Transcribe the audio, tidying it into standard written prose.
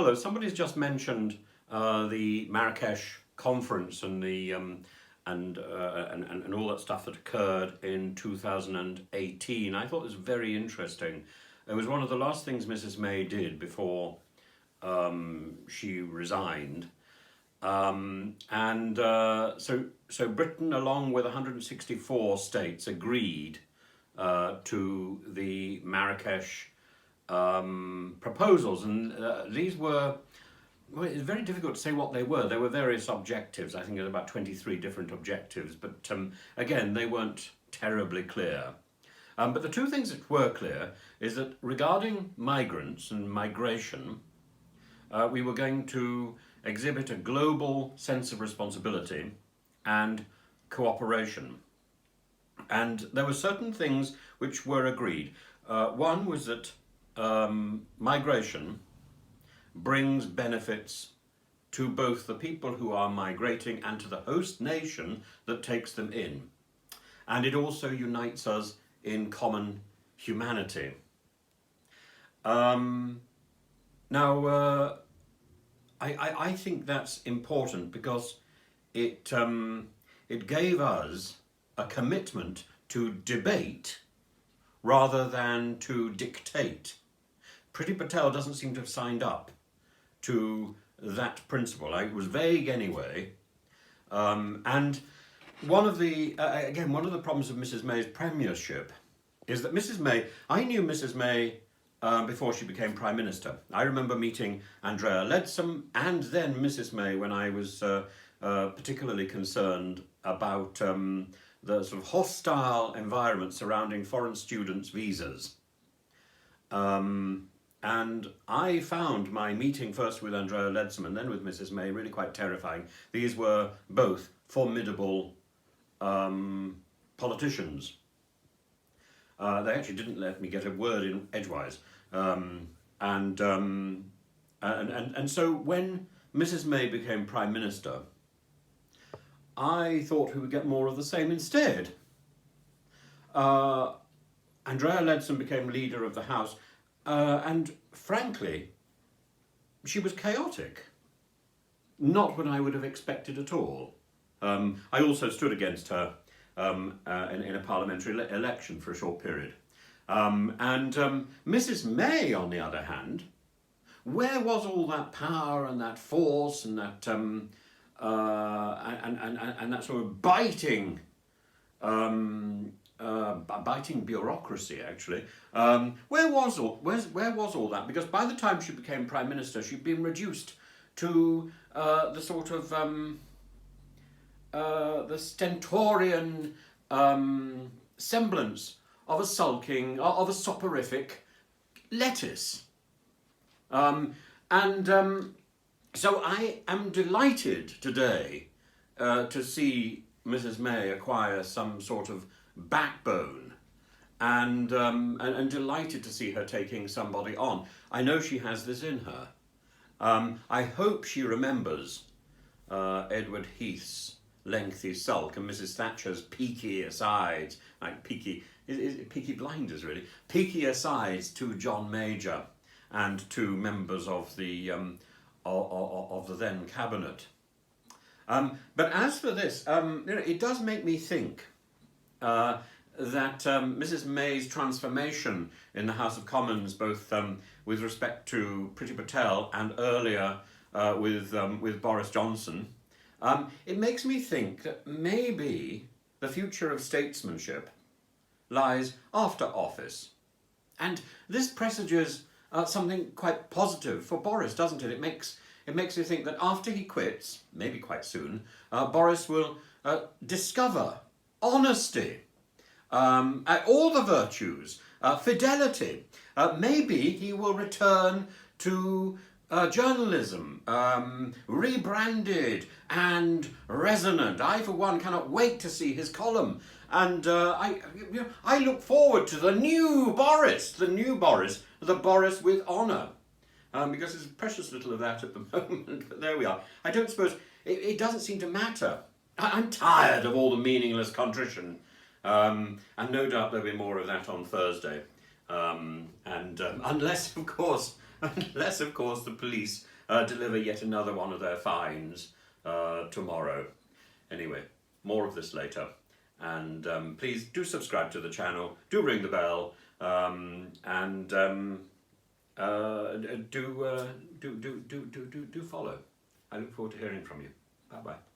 Hello, somebody's just mentioned the Marrakesh conference and the and all that stuff that occurred in 2018. I thought it was very interesting. It was one of the last things Mrs. May did before she resigned. So Britain, along with 164 states, agreed to the Marrakesh proposals, and these were, well, it's very difficult to say what they were. There were various objectives. I think there were about 23 different objectives, but again, they weren't terribly clear. But the two things that were clear is that regarding migrants and migration, we were going to exhibit a global sense of responsibility and cooperation. And there were certain things which were agreed. One was that migration brings benefits to both the people who are migrating and to the host nation that takes them in. And it also unites us in common humanity. I think that's important because it gave us a commitment to debate rather than to dictate. Priti Patel doesn't seem to have signed up to that principle. It was vague anyway. And one of the problems of Mrs. May's premiership is that I knew Mrs. May before she became Prime Minister. I remember meeting Andrea Leadsom and then Mrs. May when I was particularly concerned about the sort of hostile environment surrounding foreign students' visas. And I found my meeting first with Andrea Leadsom and then with Mrs. May really quite terrifying. These were both formidable politicians. They actually didn't let me get a word in edgewise. And so when Mrs. May became Prime Minister, I thought we would get more of the same instead. Andrea Leadsom became leader of the House, and frankly, she was chaotic. Not what I would have expected at all. I also stood against her in a parliamentary election for a short period. Mrs. May, on the other hand, where was all that power and that force and that and that sort of biting bureaucracy, actually? Where was all that? Because by the time she became Prime Minister, she'd been reduced to the sort of the stentorian semblance of a sulking, of a soporific lettuce. So I am delighted today to see Mrs. May acquire some sort of backbone, and delighted to see her taking somebody on. I know she has this in her. I hope she remembers Edward Heath's lengthy sulk and Mrs. Thatcher's peaky asides, like Peaky Blinders really, peaky asides to John Major and to members of the then cabinet. But as for this, it does make me think that Mrs. May's transformation in the House of Commons, both with respect to Priti Patel and earlier with Boris Johnson, it makes me think that maybe the future of statesmanship lies after office. And this presages something quite positive for Boris, doesn't it? It makes me think that after he quits, maybe quite soon, Boris will discover honesty, all the virtues, fidelity. Maybe he will return to journalism, rebranded and resonant. I, for one, cannot wait to see his column. And I look forward to the new Boris, the Boris with honour. Because there's precious little of that at the moment, but there we are. I don't suppose, it doesn't seem to matter. I'm tired of all the meaningless contrition. And no doubt there'll be more of that on Thursday. Unless, of course, unless, of course, the police deliver yet another one of their fines tomorrow. Anyway, more of this later. And please do subscribe to the channel, do ring the bell, and do follow. I look forward to hearing from you. Bye-bye.